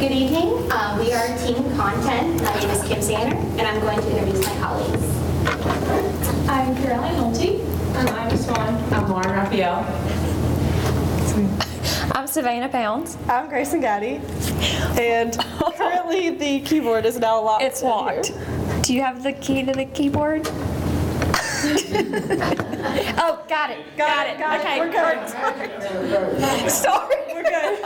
Good evening. We are Team Content. My name is Kim Sanner, and I'm going to introduce my colleagues. I'm Caroline Nolte. I'm Ivy Swan. I'm Lauren Raphael. I'm Savannah Pounds. I'm Grayson Gaddy, and currently the keyboard is now locked. It's locked. Do you have the key to the keyboard? Oh, got it. Got it. Okay, We're good. sorry. We're good.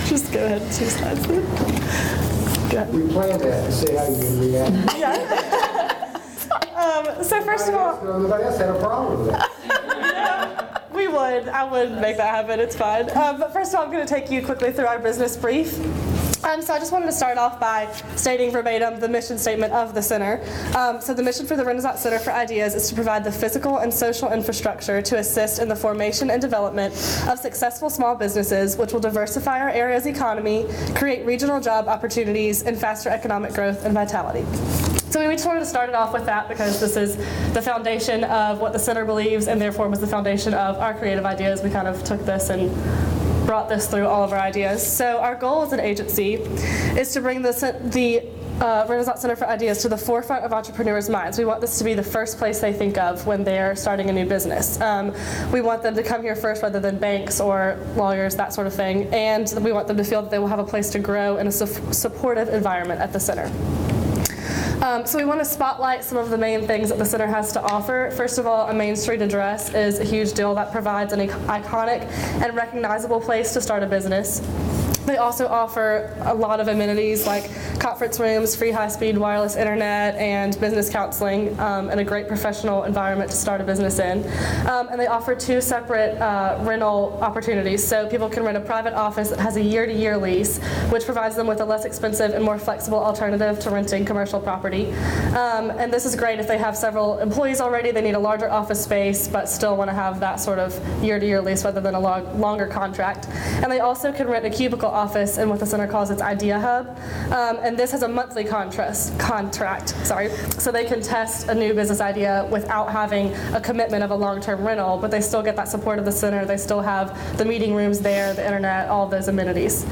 Just go ahead and two slides. We planned that to see how you would react. So first of all, Nobody else had a problem with that. I would make that happen, it's fine. But first of all, I'm going to take you quickly through our business brief. So I just wanted to start off by stating verbatim the mission statement of the center. So the mission for the Renaissance Center for Ideas is to provide the physical and social infrastructure to assist in the formation and development of successful small businesses, which will diversify our area's economy, create regional job opportunities, and faster economic growth and vitality. So we just wanted to start it off with that because this is the foundation of what the center believes and therefore was the foundation of our creative ideas. We kind of took this and brought this through all of our ideas. So our goal as an agency is to bring the Renaissance Center for Ideas to the forefront of entrepreneurs' minds. We want this to be the first place they think of when they're starting a new business. We want them to come here first rather than banks or lawyers, that sort of thing. And we want them to feel that they will have a place to grow in a supportive environment at the center. So we want to spotlight some of the main things that the center has to offer. First of all, a Main Street address is a huge deal that provides an iconic and recognizable place to start a business. They also offer a lot of amenities like conference rooms, free high-speed wireless internet, and business counseling, and a great professional environment to start a business in. And they offer two separate rental opportunities. So people can rent a private office that has a year-to-year lease, which provides them with a less expensive and more flexible alternative to renting commercial property. And this is great if they have several employees already. They need a larger office space, but still want to have that sort of year-to-year lease rather than a longer contract. And they also can rent a cubicle office in what the center calls its Idea Hub. And this has a monthly contract, so they can test a new business idea without having a commitment of a long-term rental, but they still get that support of the center. They still have the meeting rooms there, the internet, all of those amenities.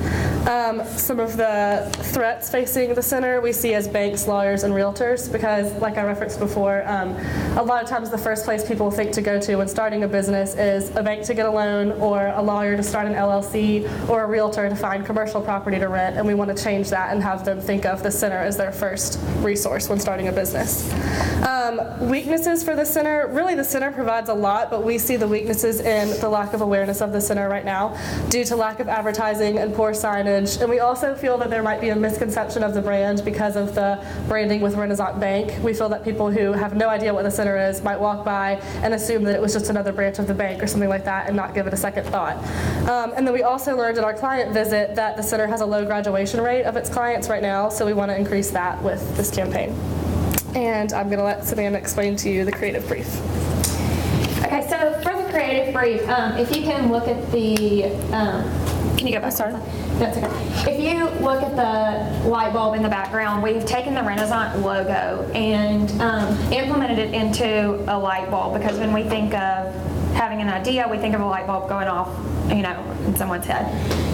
Some of the threats facing the center we see as banks, lawyers, and realtors, because like I referenced before, a lot of times the first place people think to go to when starting a business is a bank to get a loan, or a lawyer to start an LLC, or a realtor to find commercial property to rent, and we want to change that and have them think of the center as their first resource when starting a business. Weaknesses for the center, really the center provides a lot, but we see the weaknesses in the lack of awareness of the center right now due to lack of advertising and poor signage, and we also feel that there might be a misconception of the brand because of the branding with Renaissance Bank. We feel that people who have no idea what the center is might walk by and assume that it was just another branch of the bank or something like that and not give it a second thought. And then we also learned at our client visit that the center has a low graduation rate of its clients right now, so we want to increase that with this campaign. And I'm going to let Savannah explain to you the creative brief. Okay, so for the creative brief, if you can look at the, Can you go back? Sorry. that's okay. If you look at the light bulb in the background, we've taken the Renaissance logo and implemented it into a light bulb, because when we think of having an idea, we think of a light bulb going off, in someone's head.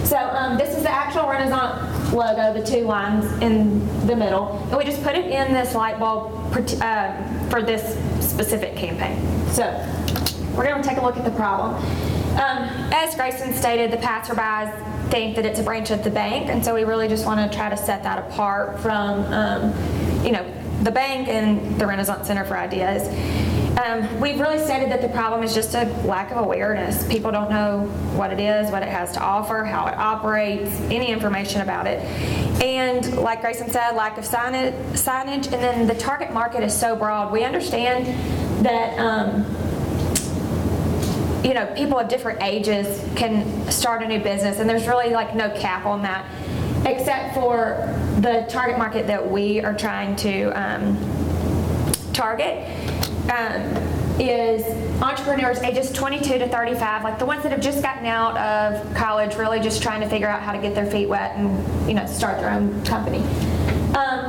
So this is the actual Renaissance logo, the two lines in the middle, and we just put it in this light bulb for this specific campaign. So we're going to take a look at the problem. As Grayson stated, the passerbys think that it's a branch of the bank, and so we really just want to try to set that apart from, the bank and the Renaissance Center for Ideas. We've really stated that the problem is just a lack of awareness. People don't know what it is, what it has to offer, how it operates, any information about it. And like Grayson said, lack of signage, and then the target market is so broad. We understand that people of different ages can start a new business, and there's really no cap on that, except for the target market that we are trying to target. Is entrepreneurs ages 22 to 35, like the ones that have just gotten out of college, really just trying to figure out how to get their feet wet and start their own company.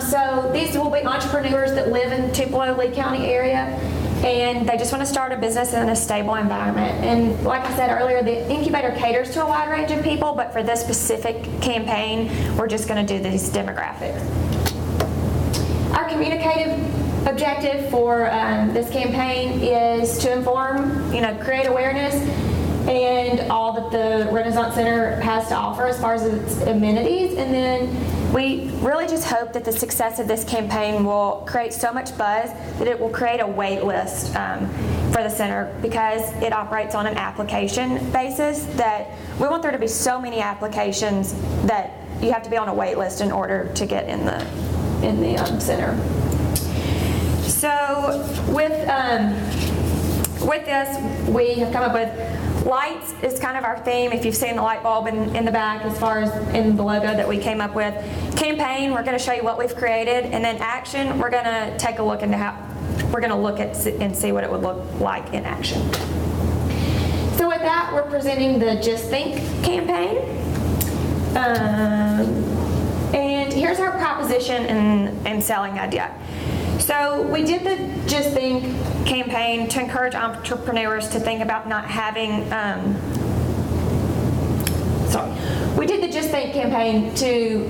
So these will be entrepreneurs that live in Tupelo, Lee County area, and they just want to start a business in a stable environment. And like I said earlier, the incubator caters to a wide range of people, but for this specific campaign, we're just going to do these demographics. Our communicative objective for this campaign is to inform, create awareness and all that the Renaissance Center has to offer as far as its amenities. And then we really just hope that the success of this campaign will create so much buzz that it will create a wait list for the center, because it operates on an application basis, that we want there to be so many applications that you have to be on a wait list in order to get in the center. So with this, we have come up with lights is kind of our theme. If you've seen the light bulb in the back, as far as in the logo that we came up with. Campaign, we're going to show you what we've created, and then action, we're going to take a look into how we're going to look at and see what it would look like in action. So with that, we're presenting the Just Think campaign. And here's our proposition and selling idea. So we did the Just Think campaign to encourage entrepreneurs to think about not having, we did the Just Think campaign to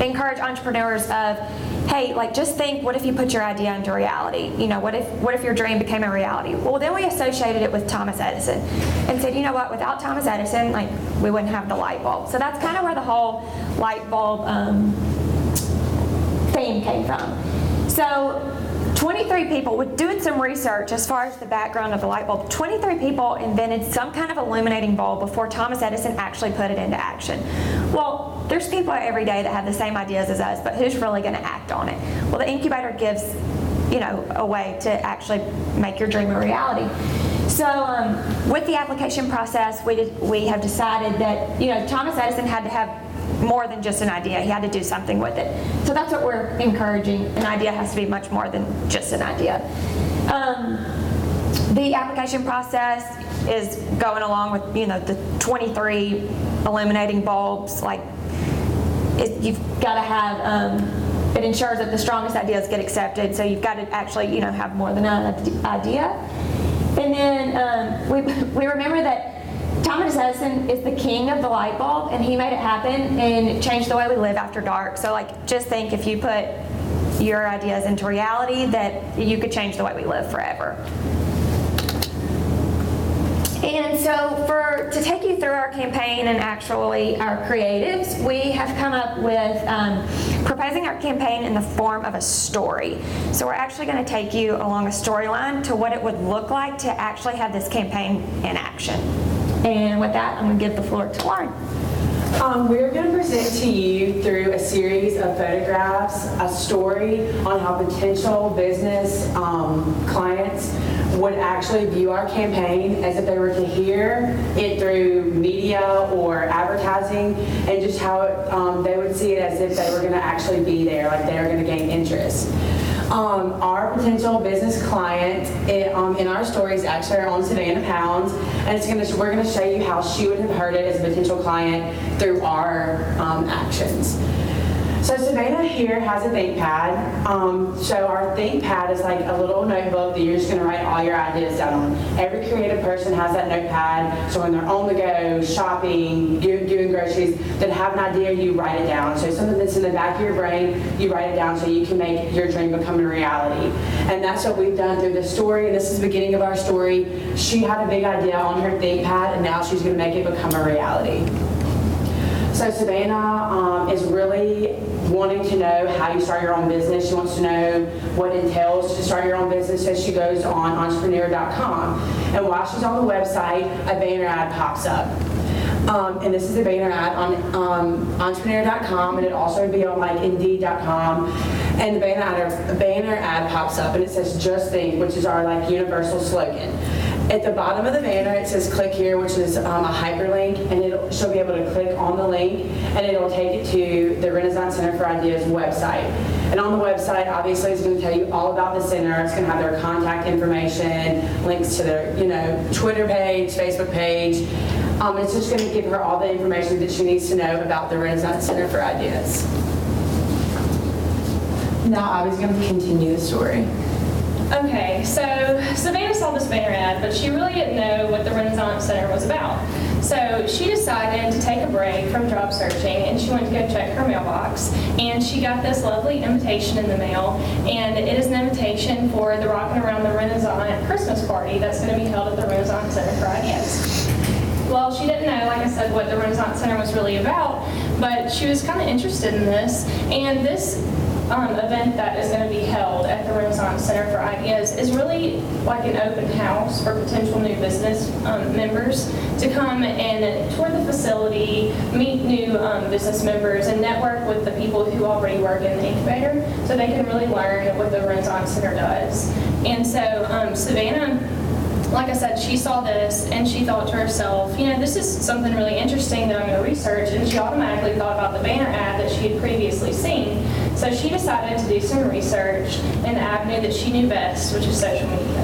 encourage entrepreneurs of, hey, just think, what if you put your idea into reality? What if your dream became a reality? Well, then we associated it with Thomas Edison and said, without Thomas Edison, we wouldn't have the light bulb. So that's kind of where the whole light bulb theme came from. So 23 people, with doing some research as far as the background of the light bulb, 23 people invented some kind of illuminating bulb before Thomas Edison actually put it into action. Well, there's people every day that have the same ideas as us, but who's really going to act on it? Well, the incubator gives, a way to actually make your dream a reality. So with the application process, we have decided that, Thomas Edison had to have more than just an idea. He had to do something with it. So that's what we're encouraging. An idea has to be much more than just an idea. The application process is going along with, the 23 illuminating bulbs. You've got to have, it ensures that the strongest ideas get accepted. So you've got to actually, have more than an idea. And then we remember that Thomas Edison is the king of the light bulb, and he made it happen and changed the way we live after dark. So just think, if you put your ideas into reality, that you could change the way we live forever. And so to take you through our campaign and actually our creatives, we have come up with proposing our campaign in the form of a story. So we're actually going to take you along a storyline to what it would look like to actually have this campaign in action. And with that, I'm going to give the floor to Lauren. We're going to present to you through a series of photographs, a story on how potential business clients would actually view our campaign as if they were to hear it through media or advertising, and just how they would see it as if they were going to actually be there, like they were going to gain interest. Our potential business client in our story is actually our own Savannah Pounds, and we're going to show you how she would have heard it as a potential client through our actions. So Savannah here has a ThinkPad. So our ThinkPad is like a little notebook that you're just going to write all your ideas down on. Every creative person has that notepad, so when they're on the go, shopping, doing groceries, that have an idea, you write it down. So something that's in the back of your brain, you write it down so you can make your dream become a reality. And that's what we've done through this story. And this is the beginning of our story. She had a big idea on her ThinkPad, and now she's going to make it become a reality. So Savannah is really wanting to know how you start your own business. She wants to know what it entails to start your own business, so she goes on entrepreneur.com. And while she's on the website, a banner ad pops up. And this is a banner ad on entrepreneur.com, and it also would be on Indeed.com. And the banner ad pops up, and it says "Just Think," which is our universal slogan. At the bottom of the banner, it says "Click here," which is a hyperlink, and she'll be able to click on the link, and it'll take it to the Renaissance Center for Ideas website. And on the website, obviously, it's going to tell you all about the center. It's going to have their contact information, links to their, Twitter page, Facebook page. It's just going to give her all the information that she needs to know about the Renaissance Center for Ideas. Now, I was going to continue the story. Okay, so Savannah saw this banner ad, but she really didn't know what the Renaissance Center was about. So she decided to take a break from job searching, and she went to go check her mailbox, and she got this lovely invitation in the mail, and it is an invitation for the Rockin' Around the Renaissance Christmas party that's going to be held at the Renaissance Center for Ideas. Well, she didn't know, like I said, what the Renaissance Center was really about, but she was kind of interested in this, and this event that is going to be held at the Renaissance Center for Ideas is really like an open house for potential new business members to come and tour the facility, meet new business members, and network with the people who already work in the incubator so they can really learn what the Renaissance Center does. And so Savannah, like I said, she saw this and she thought to herself, you know, this is something really interesting that I'm going to research, and she automatically thought about the banner ad that she had previously seen. So she decided to do some research in the avenue that she knew best, which is social media.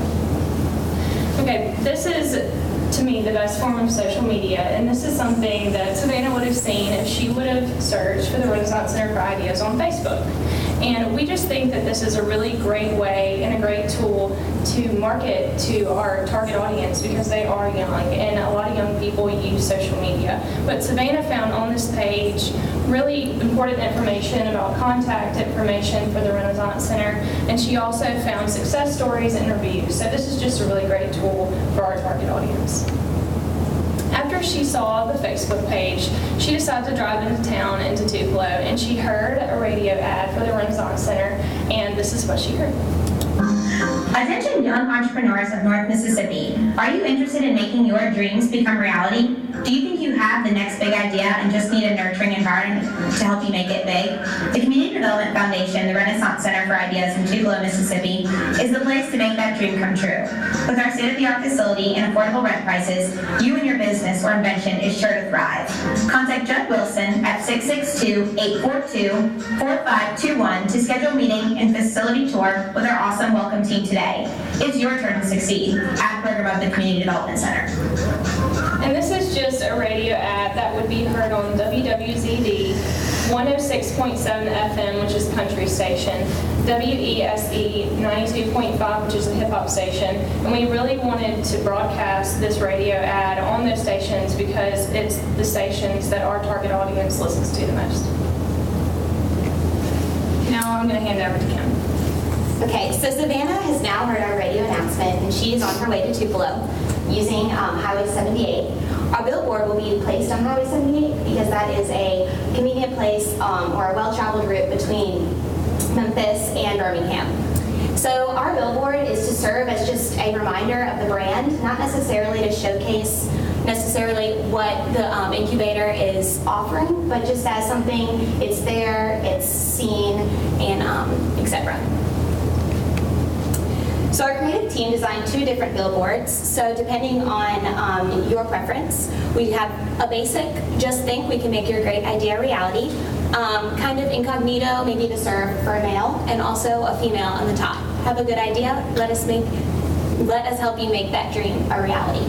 Okay, this is, to me, the best form of social media, and this is something that Savannah would have seen if she would have searched for the Renaissance Center for Ideas on Facebook. And we just think that this is a really great way and a great tool to market to our target audience because they are young and a lot of young people use social media. But Savannah found on this page really important information about contact information for the Renaissance Center, and she also found success stories and reviews. So this is just a really great tool for our target audience. After she saw the Facebook page, she decided to drive into town into Tupelo, and she heard a radio ad for the Renaissance Center, and this is what she heard. Attention young entrepreneurs of North Mississippi. Are you interested in making your dreams become reality? Do you think you have the next big idea and just need a nurturing environment to help you make it big? The Community Development Foundation, the Renaissance Center for Ideas in Tupelo, Mississippi, is the place to make that dream come true. With our state-of-the-art facility and affordable rent prices, you and your business or invention is sure to thrive. Contact Judd Wilson at 662-842-4521 to schedule a meeting and facility tour with our awesome welcome team today. It's your turn to succeed. Ad program of the Community Development Center. And this is just a radio ad that would be heard on WWZD 106.7 FM, which is country station, WESE 92.5, which is a hip hop station. And we really wanted to broadcast this radio ad on those stations because it's the stations that our target audience listens to the most. Now I'm going to hand it over to Kim. Okay, so Savannah has now heard our radio announcement, and she is on her way to Tupelo using Highway 78. Our billboard will be placed on Highway 78 because that is a convenient place or a well-traveled route between Memphis and Birmingham. So our billboard is to serve as just a reminder of the brand, not necessarily to showcase necessarily what the incubator is offering, but just as something, it's there, it's seen, and etc. So our creative team designed 2 different billboards. So depending on your preference, we have a basic, just think we can make your great idea a reality, kind of incognito, maybe to serve for a male, and also a female on the top. Have a good idea? Let us help you make that dream a reality.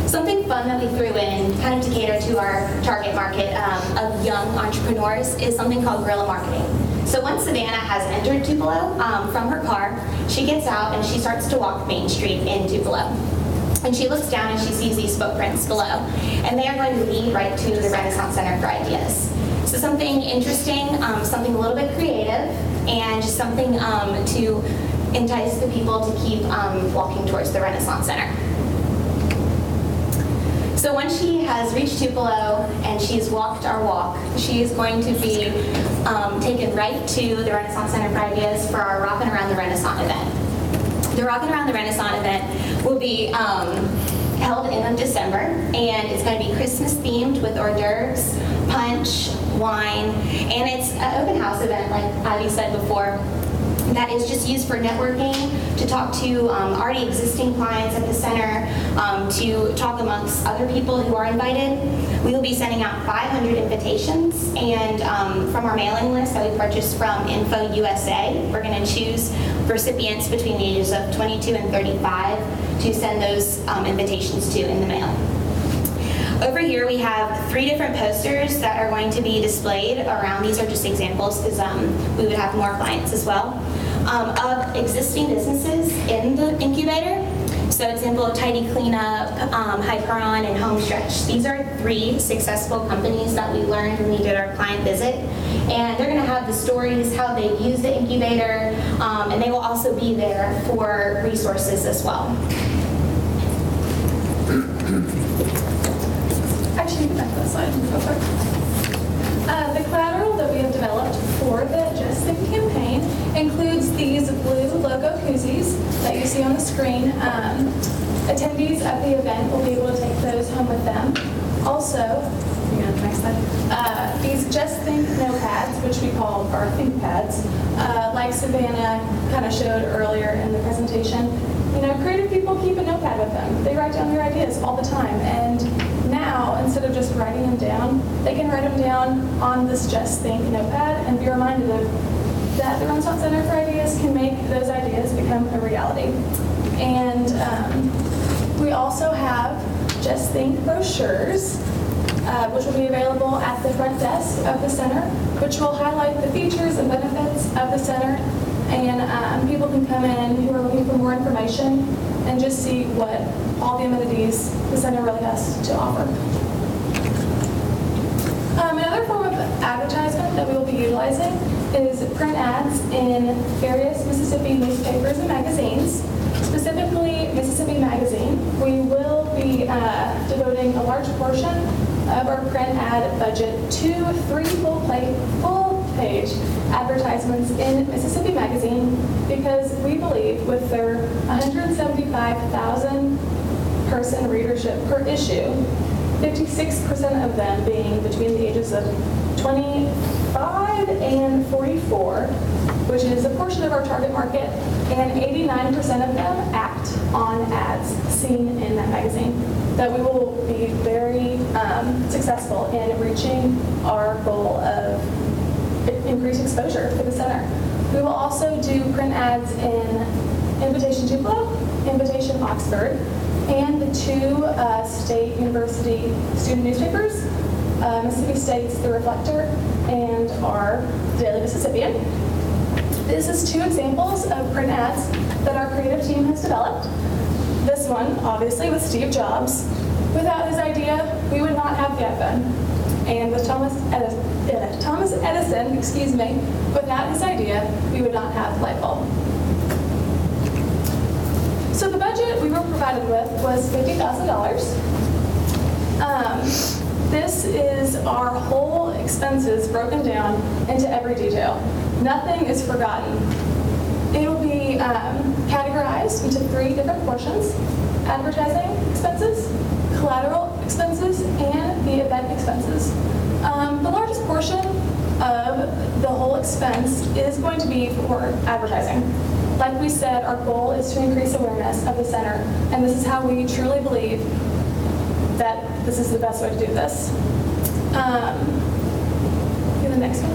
Something fun that we threw in, kind of to cater to our target market of young entrepreneurs, is something called guerrilla marketing. So once Savannah has entered Tupelo from her car, she gets out and she starts to walk Main Street in Tupelo. And she looks down and she sees these footprints below. And they are going to lead right to the Renaissance Center for Ideas. So something interesting, something a little bit creative, and just something to entice the people to keep walking towards the Renaissance Center. So once she has reached Tupelo and she's walked our walk, she is going to be taken right to the Renaissance Center for Ideas for our Rockin' Around the Renaissance event. The Rockin' Around the Renaissance event will be held in December, and it's going to be Christmas themed with hors d'oeuvres, punch, wine, and it's an open house event, like Ivy said before, that is just used for networking, to talk to already existing clients at the center, to talk amongst other people who are invited. We will be sending out 500 invitations, and from our mailing list that we purchased from Info USA, we're going to choose recipients between the ages of 22 and 35 to send those invitations to in the mail. Over here we have 3 different posters that are going to be displayed around. These are just examples because we would have more clients as well. of existing businesses in the incubator. So example, Tidy Cleanup, Hyperon, and Homestretch. These are 3 successful companies that we learned when we did our client visit. And they're gonna have the stories, how they use the incubator, and they will also be there for resources as well. Actually, back to that slide real quick. The collateral that we have developed for the Just Think campaign includes these blue logo koozies that you see on the screen. Attendees of the event will be able to take those home with them. Also, next slide. These Just Think notepads, which we call our Think pads, like Savannah kind of showed earlier in the presentation. You know, creative people keep a notepad with them. They write down their ideas all the time. And now, instead of just writing them down, they can write them down on this Just Think notepad and be reminded of that the Renaissance Center for Ideas can make those ideas become a reality. And we also have Just Think brochures, which will be available at the front desk of the center, which will highlight the features and benefits of the center. And people can come in who are looking for more information and just see what all the amenities the center really has to offer. Another form of advertisement that we will be utilizing is print ads in various Mississippi newspapers and magazines, specifically Mississippi Magazine. We will be devoting a large portion of our print ad budget to 3 full-page advertisements in Mississippi Magazine because we believe with their 175,000 person readership per issue, 56% of them being between the ages of 25 and 44, which is a portion of our target market, and 89% of them act on ads seen in that magazine. That we will be very successful in reaching our goal of increased exposure for the center. We will also do print ads in Invitation Tupelo, Invitation Oxford, and the 2 state university student newspapers, Mississippi State's The Reflector and our Daily Mississippian. This is 2 examples of print ads that our creative team has developed. This one, obviously, with Steve Jobs. Without his idea, we would not have the iPhone. And with Thomas Edison, without his idea, we would not have the light bulb. So the budget we were provided with was $50,000. This is our whole expenses broken down into every detail. Nothing is forgotten. It will be categorized into 3 different portions: advertising expenses, collateral expenses, and the event expenses. The largest portion of the whole expense is going to be for advertising. Like we said, our goal is to increase awareness of the center, and this is how we truly believe that this is the best way to do this. The next one.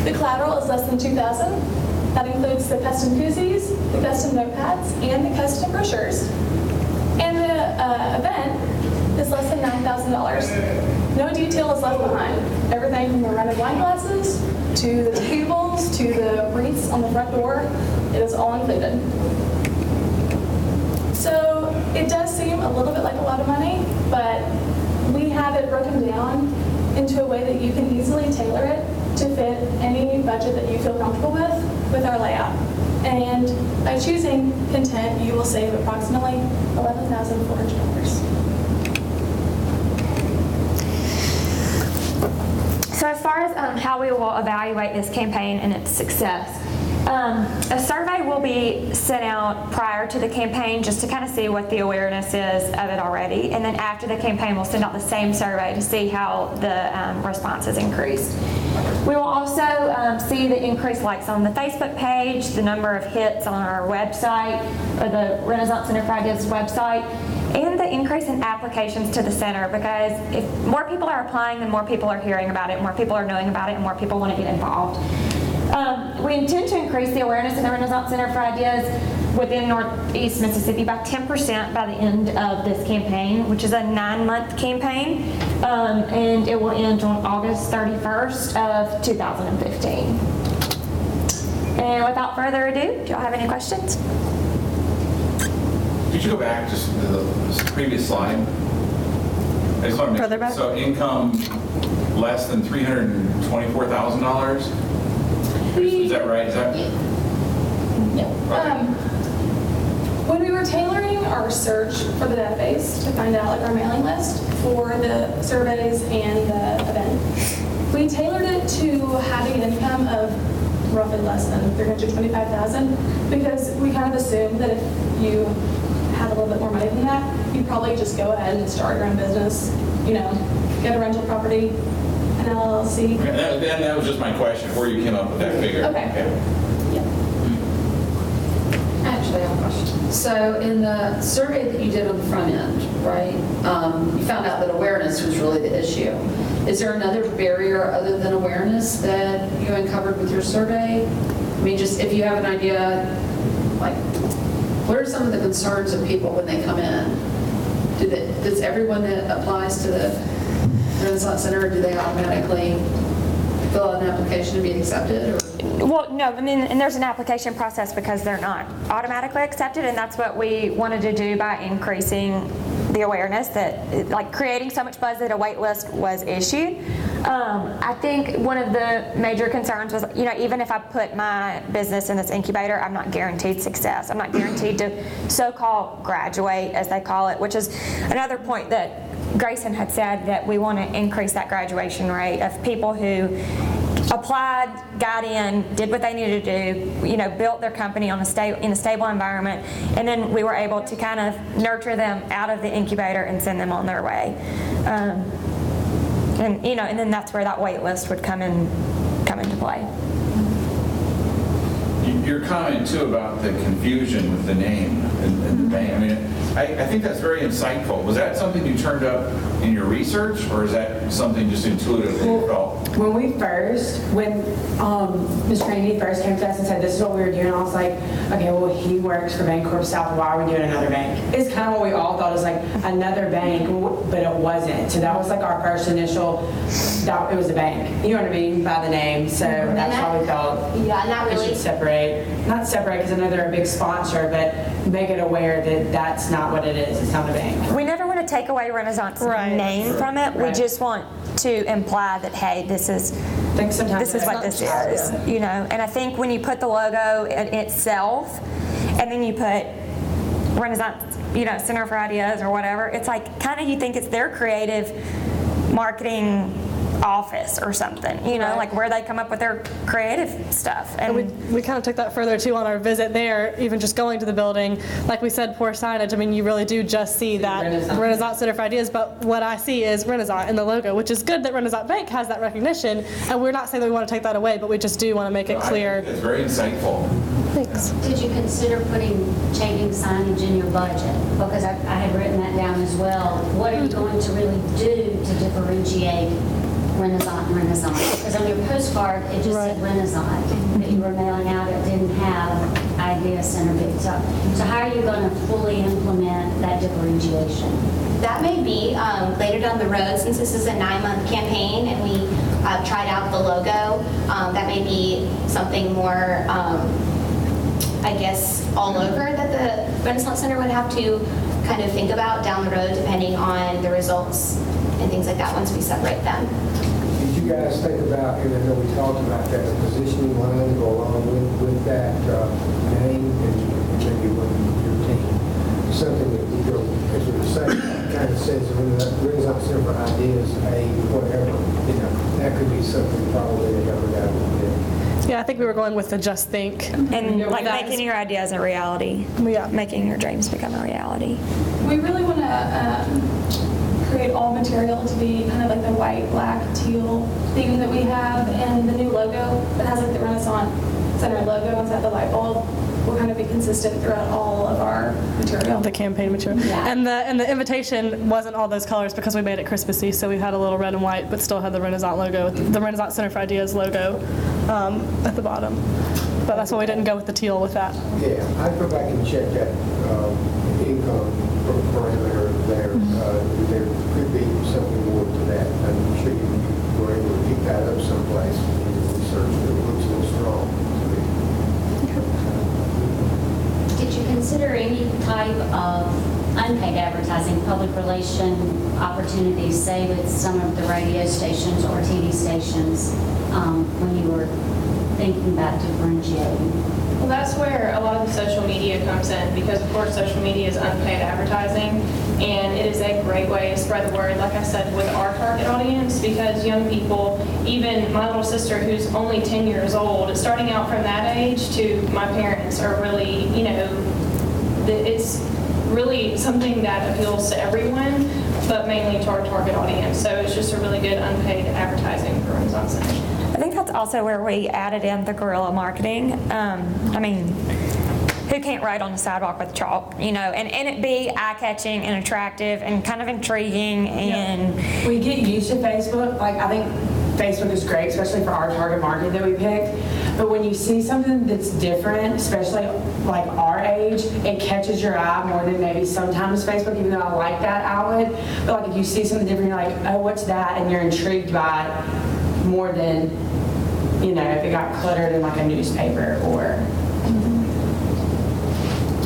The collateral is less than $2,000. That includes the custom koozies, the custom notepads, and the custom brochures. And the event is less than $9,000. No detail is left behind. Everything from the rented wine glasses, to the tables, to the wreaths on the front door, it is all included. So it does seem a little bit like a lot of money, but we have it broken down into a way that you can easily tailor it to fit any budget that you feel comfortable with our layout. And by choosing Content, you will save approximately $11,400. So as far as how we will evaluate this campaign and its success, a survey will be sent out prior to the campaign just to kind of see what the awareness is of it already. And then after the campaign, we'll send out the same survey to see how the response has increased. We will also see the increased likes on the Facebook page, the number of hits on our website, or the Renaissance Center for Ideas website, and the increase in applications to the center, because if more people are applying, then more people are hearing about it, more people are knowing about it, and more people want to get involved. We intend to increase the awareness of the Renaissance Center for Ideas within Northeast Mississippi by 10% by the end of this campaign, which is a 9-month campaign, and it will end on August 31st of 2015. And without further ado, do y'all have any questions? Could you go back just to the previous slide? I just want to Further make back? so income less than $324,000? Is that right? Is that? When we were tailoring our search for the database to find out like our mailing list for the surveys and the event, we tailored it to having an income of roughly less than $325,000 because we kind of assumed that if you had a little bit more money than that, you'd probably just go ahead and start your own business, get a rental property, an LLC. Okay, that was just my question, where you came up with that figure. Okay. Yeah. Actually, I have a question. So in the survey that you did on the front end, right, you found out that awareness was really the issue. Is there another barrier other than awareness that you uncovered with your survey? I mean, just if you have an idea, like, what are some of the concerns of people when they come in? Does everyone that applies to the Renaissance Center, do they automatically fill out an application to be accepted? Or? Well, no, I mean, and there's an application process because they're not automatically accepted, and that's what we wanted to do by increasing the awareness that, like, creating so much buzz that a wait list was issued. I think one of the major concerns was, even if I put my business in this incubator, I'm not guaranteed success. I'm not guaranteed to so-called graduate, as they call it, which is another point that Grayson had said, that we want to increase that graduation rate of people who applied, got in, did what they needed to do, built their company in a stable environment, and then we were able to kind of nurture them out of the incubator and send them on their way. And then that's where that wait list would come into play. Your comment too about the confusion with the name and the bank, I mean, I think that's very insightful. Was that something you turned up in your research, or is that something just intuitively you felt? When Ms. Trinity first came to us and said, this is what we were doing, I was like, okay, well, he works for Bancorp South, why are we doing another bank? It's kind of what we all thought, it was like another bank, but it wasn't. So that was like our first initial, it was a bank, you know what I mean, by the name. So that's why we felt Yeah, and that we really, should not separate because I know they're a big sponsor, but make it aware that that's not what it is, it's not a bank. We never want to take away Renaissance Right. name from it. We Right. just want to imply that, hey, this is I think sometimes what this is, And I think when you put the logo in itself, and then you put Renaissance, Center for Ideas or whatever, it's like kind of you think it's their creative marketing office or something, like where they come up with their creative stuff. And We kind of took that further too on our visit there, even just going to the building. Like we said, poor signage. I mean, you really do just see that Renaissance Center for Ideas, but what I see is Renaissance in the logo, which is good that Renaissance Bank has that recognition. And we're not saying that we want to take that away, but we just do want to make it clear. It's very insightful. Thanks. Did you consider changing signage in your budget? Because I had written that down as well. What are you going to really do to differentiate Renaissance and Renaissance? Because on your postcard, it just said Renaissance that you were mailing out. It didn't have Idea Center picked up. So how are you going to fully implement that differentiation? that may be later down the road, since this is a 9-month campaign and we tried out the logo, that may be something more, I guess, all over that the Renaissance Center would have to kind of think about down the road, depending on the results and things like that once we separate them. Did you guys think about, and I know we talked about that, the positioning line to go along with that name and maybe with your team? Something that we go, as we were saying, kind of says Renaissance Center for Ideas, whatever, that could be something probably to help it out a little bit. Yeah, I think we were going with the just think. And like making your ideas a reality. Yeah. Making your dreams become a reality. We really want to create all material to be kind of like the white, black, teal theme that we have, and the new logo that has like the Renaissance Center logo inside the light bulb will kind of be consistent throughout all of our material. The campaign material. Yeah. And the invitation wasn't all those colors because we made it Christmassy, so we had a little red and white, but still had the Renaissance logo, the Renaissance Center for Ideas logo at the bottom. But that's why we didn't go with the teal with that. Yeah, I'd go back and check that income parameter there. There could be something more to that. I'm sure you were able to pick that up someplace in your research, but it looks a little strong to me. type of unpaid advertising, public relation opportunities, say with some of the radio stations or TV stations, when you were thinking about differentiating? Well, that's where a lot of the social media comes in, because of course social media is unpaid advertising, and it is a great way to spread the word, like I said, with our target audience, because young people, even my little sister who's only 10 years old, starting out from that age to my parents are really, it's really something that appeals to everyone, but mainly to our target audience. So it's just a really good unpaid advertising for Renaissance Center. I think that's also where we added in the guerrilla marketing. Who can't write on the sidewalk with chalk, and it be eye-catching and attractive and kind of intriguing and... We get used to Facebook. Like, I think Facebook is great, especially for our target market that we picked. But when you see something that's different, especially like our age, it catches your eye more than maybe sometimes Facebook, even though I like that outlet. But like if you see something different, you're like, oh, what's that? And you're intrigued by it more than, if it got cluttered in like a newspaper or...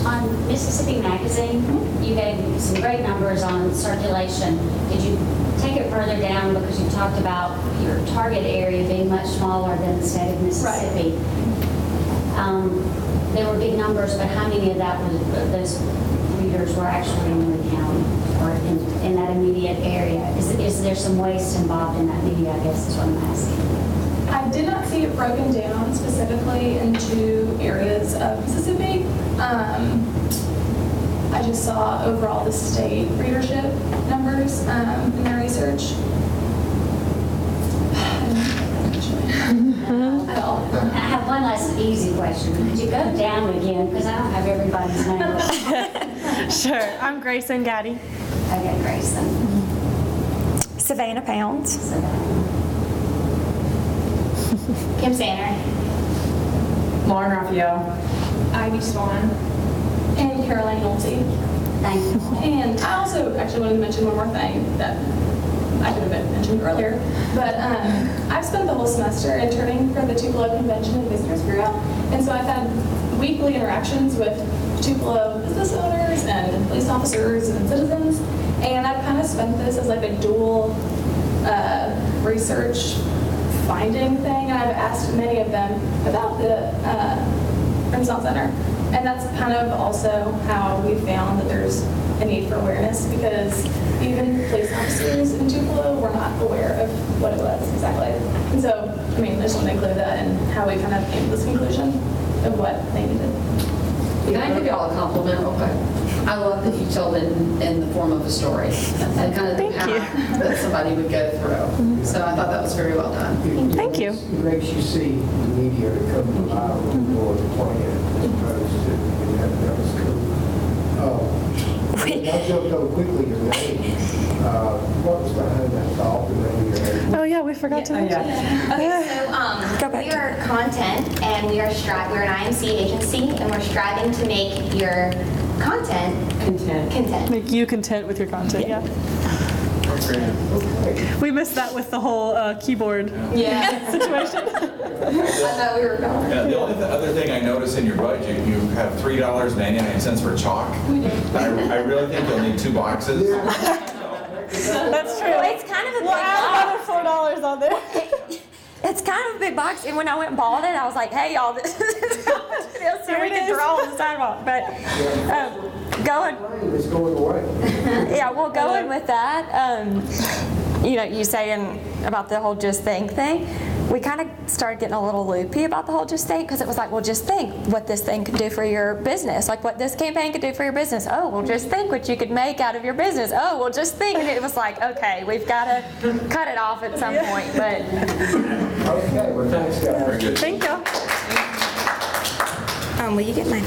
On Mississippi Magazine, you gave some great numbers on circulation. Did you take it further down because you talked about your target area being much smaller than the state of Mississippi? There were big numbers, but how many of those readers were actually in Lee County or in that immediate area? Is there some waste involved in that media, I guess is what I'm asking. I did not see it broken down specifically into areas of Mississippi. I just saw overall the state readership numbers in the research. At all. I have one last easy question. Could you go down again? Because I don't have everybody's name. Sure. I'm Grayson Gaddy. Okay, Grayson. Savannah Pounds. Kim Sander. Lauren Raphael. Ivy Swan. And Caroline Nolte. Thank you. And I also actually wanted to mention one more thing that I could have mentioned earlier. But I've spent the whole semester interning for the Tupelo Convention and Visitors Bureau. And so I've had weekly interactions with Tupelo business owners and police officers and citizens. And I've kind of spent this as like a dual research finding thing. And I've asked many of them about the Renaissance Center. And that's kind of also how we found that there's a need for awareness, because even police officers in Tupelo were not aware of what it was exactly. And so, I just want to include that and how we kind of came to this conclusion of what they needed. Can I give y'all a compliment real quick? I love that you told it in the form of a story and kind of the path that somebody would go through. So I thought that was very well done. It makes you see the media that come alive with more the plan as opposed to, that was cool. I jumped over quickly your name. What was behind that thought, the name of your name? Oh, yeah, we forgot to mention. Okay, so we are content, and we're an IMC agency, and we're striving to make your content content. Make you content with your content, yeah. We missed that with the whole keyboard situation. I thought we were going. Yeah, the only other thing I noticed in your budget, you have $3.99 for chalk. I really think you'll need 2 boxes. That's true. Well, it's kind of a big We'll add box. another $4 on there. It's kind of a big box, and when I went and bought it, I was like, hey, y'all, this is how much it is, so we can draw on the sidewalk. But going away. Yeah, well, going with that, you saying about the whole just think thing, we kind of started getting a little loopy about the whole just think, because it was like, well, just think what this thing could do for your business, like what this campaign could do for your business. Oh, well, just think what you could make out of your business. Oh, well, just think. And it was like, okay, we've got to cut it off at some point. But Okay, well, thanks, guys. Very good. Thank you. will you get my